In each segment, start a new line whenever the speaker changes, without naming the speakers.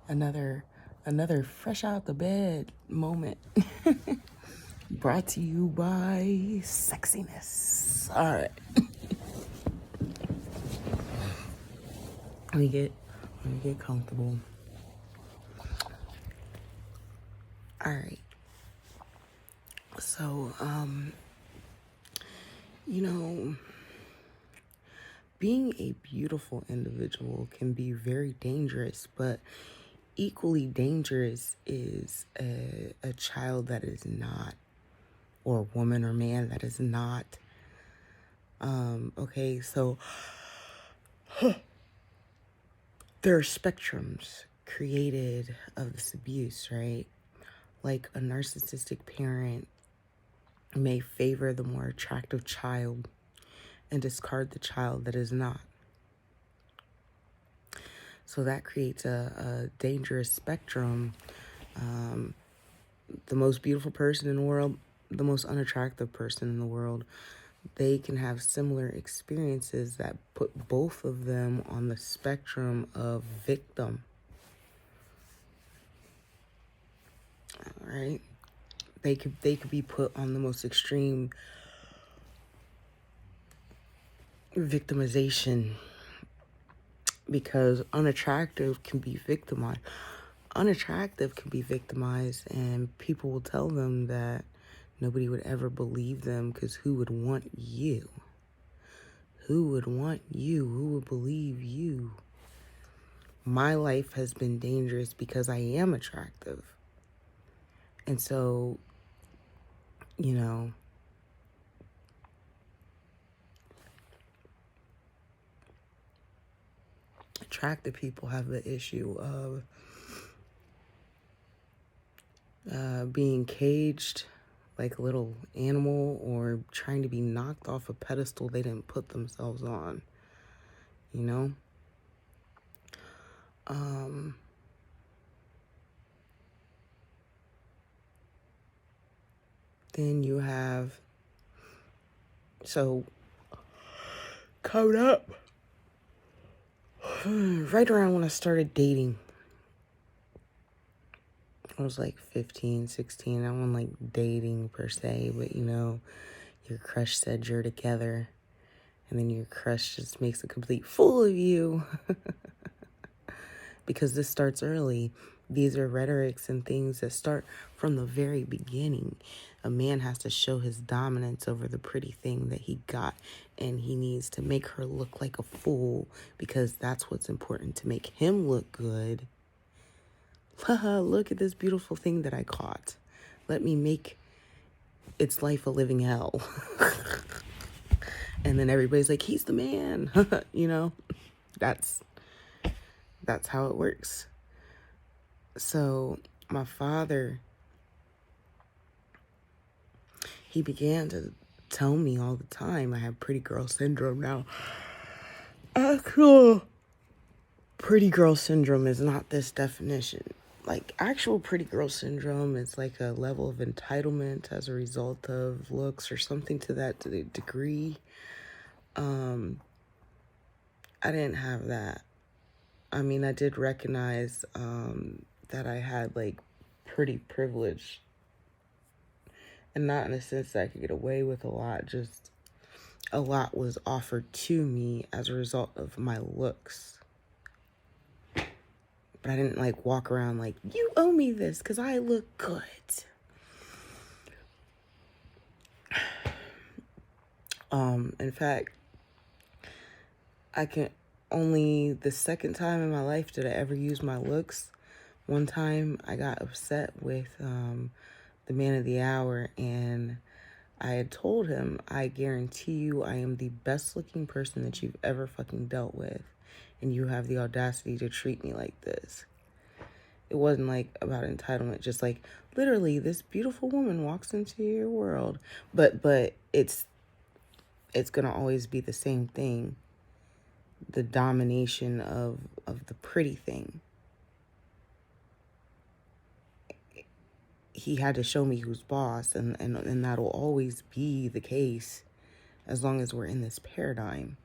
Another another fresh out the bed moment. Brought to you by sexiness. All right. Let me get comfortable. All right. So, you know, being a beautiful individual can be very dangerous, but equally dangerous is a child that is not, or a woman or man that is not. Okay, so there are spectrums created of this abuse, right? Like a narcissistic parent may favor the more attractive child and discard the child that is not. So that creates a dangerous spectrum. The most beautiful person in the world, the most unattractive person in the world, they can have similar experiences that put both of them on the spectrum of victim. All right? They could be put on the most extreme victimization because unattractive can be victimized. Unattractive can be victimized, and people will tell them that nobody would ever believe them because who would want you? Who would want you? Who would believe you? My life has been dangerous because I am attractive. And so, you know, attractive people have the issue of being caged like a little animal or trying to be knocked off a pedestal they didn't put themselves on, you know? Then you have, so coming up, right around when I started dating, I was like 15, 16. I wasn't like dating per se, but you know, your crush said you're together, and then your crush just makes a complete fool of you. Because this starts early. These are rhetorics and things that start from the very beginning. A man has to show his dominance over the pretty thing that he got, and he needs to make her look like a fool because that's what's important, to make him look good. Look at this beautiful thing that I caught. Let me make its life a living hell. And then everybody's like, he's the man. You know, that's how it works. So my father, he began to tell me all the time I have pretty girl syndrome. Now, actual pretty girl syndrome is not this definition. Like, actual pretty girl syndrome is like a level of entitlement as a result of looks or something to that degree. I didn't have that. I mean, I did recognize that I had like pretty privilege, and not in a sense that I could get away with a lot, just a lot was offered to me as a result of my looks. But I didn't like walk around like, you owe me this because I look good. In fact, I can only, the second time in my life did I ever use my looks. One time I got upset with the man of the hour, and I had told him, I guarantee you I am the best looking person that you've ever fucking dealt with, and you have the audacity to treat me like this. It wasn't like about entitlement, just like literally this beautiful woman walks into your world. But it's gonna always be the same thing. The domination of the pretty thing. He had to show me who's boss, and that'll always be the case as long as we're in this paradigm.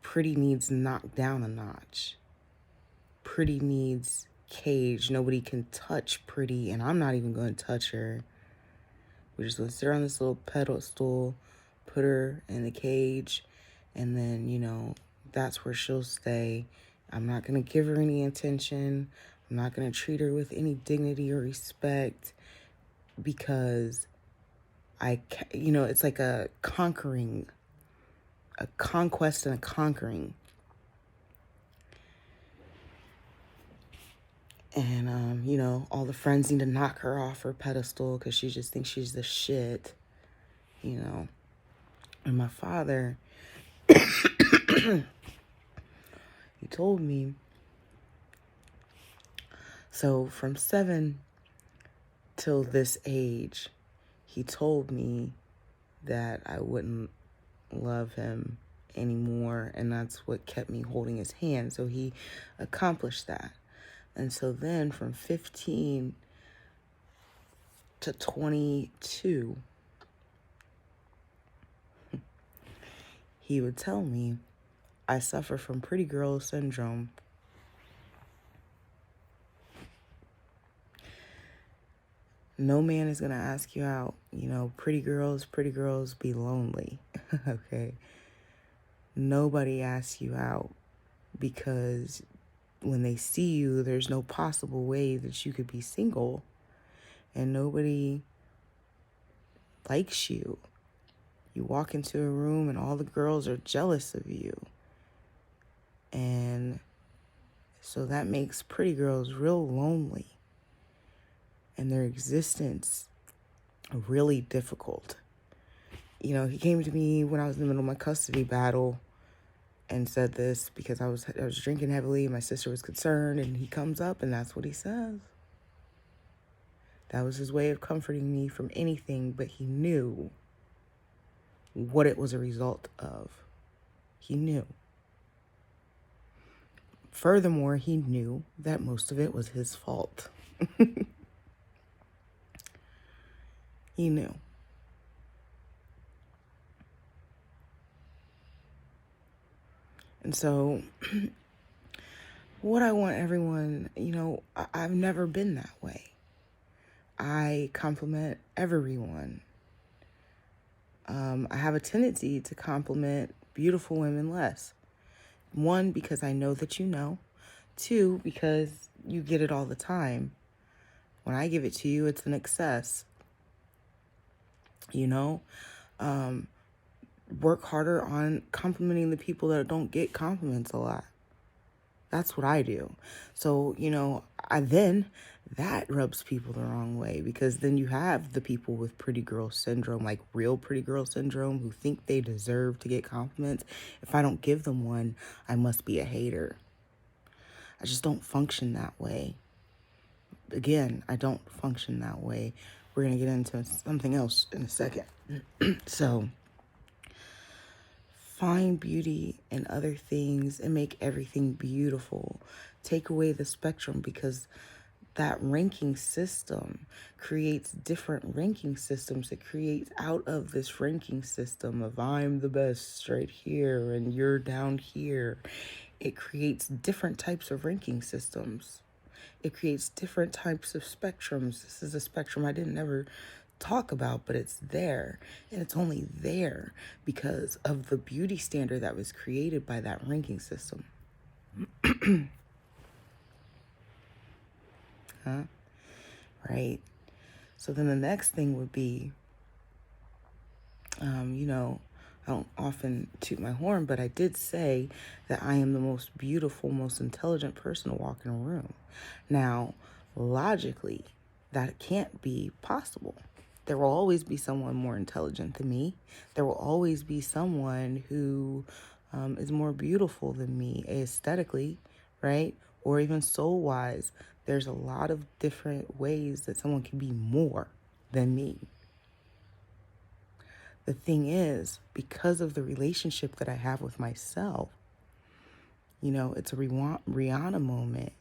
Pretty needs knocked down a notch. Pretty needs cage. Nobody can touch Pretty, and I'm not even going to touch her. We're just going to sit her on this little pedestal, put her in the cage, and then, you know, that's where she'll stay. I'm not going to give her any attention. I'm not going to treat her with any dignity or respect, because it's like a conquest and a conquering. And, all the friends need to knock her off her pedestal because she just thinks she's the shit, And my father, he told me, so from 7 till this age, he told me that I wouldn't love him anymore, and that's what kept me holding his hand. So he accomplished that. And so then from 15 to 22, he would tell me I suffer from pretty girl syndrome. No man is going to ask you out. Pretty girls be lonely. Okay. Nobody asks you out because when they see you, there's no possible way that you could be single, and nobody likes you. You walk into a room and all the girls are jealous of you. And so that makes pretty girls real lonely, and their existence really difficult. He came to me when I was in the middle of my custody battle and said this because I was drinking heavily. My sister was concerned, and he comes up and that's what he says. That was his way of comforting me from anything, but he knew what it was a result of. He knew. Furthermore, he knew that most of it was his fault. He knew. And so what I want everyone, I've never been that way. I compliment everyone. I have a tendency to compliment beautiful women less. 1, because I know that you know. 2, because you get it all the time. When I give it to you, it's an excess. Work harder on complimenting the people that don't get compliments a lot. That's what I do. So, that rubs people the wrong way, because then you have the people with pretty girl syndrome, like real pretty girl syndrome, who think they deserve to get compliments. If I don't give them one, I must be a hater. I just don't function that way. Again, I don't function that way. We're going to get into something else in a second. So, find beauty in other things and make everything beautiful. Take away the spectrum, because that ranking system creates different ranking systems. It creates out of this ranking system of I'm the best right here and you're down here. It creates different types of ranking systems. It creates different types of spectrums. This is a spectrum I didn't ever talk about, but it's there, and it's only there because of the beauty standard that was created by that ranking system. Right? So then the next thing would be, I don't often toot my horn, but I did say that I am the most beautiful, most intelligent person to walk in a room. Now, logically, that can't be possible. There will always be someone more intelligent than me. There will always be someone who is more beautiful than me aesthetically, right? Or even soul-wise. There's a lot of different ways that someone can be more than me. The thing is, because of the relationship that I have with myself, it's a Rihanna moment.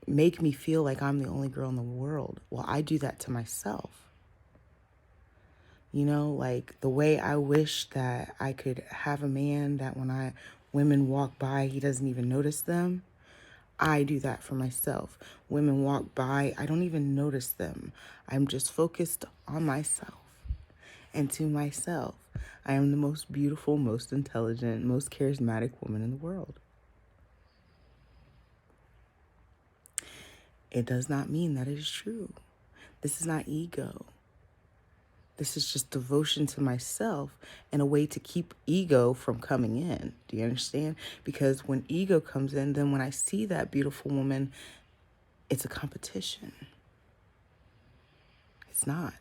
Make me feel like I'm the only girl in the world. Well, I do that to myself. Like the way I wish that I could have a man that when women walk by, he doesn't even notice them. I do that for myself. Women walk by, I don't even notice them. I'm just focused on myself. And to myself, I am the most beautiful, most intelligent, most charismatic woman in the world. It does not mean that it is true. This is not ego. This is just devotion to myself and a way to keep ego from coming in. Do you understand? Because when ego comes in, then when I see that beautiful woman, it's a competition. It's not.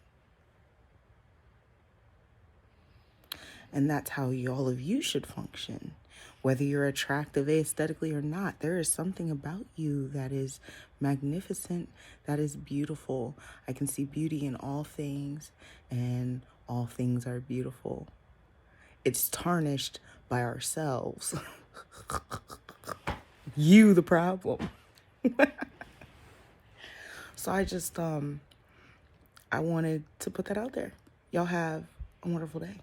And that's how all of you should function. Whether you're attractive aesthetically or not, there is something about you that is magnificent, that is beautiful. I can see beauty in all things, and all things are beautiful. It's tarnished by ourselves. You the problem. So I wanted to put that out there. Y'all have a wonderful day.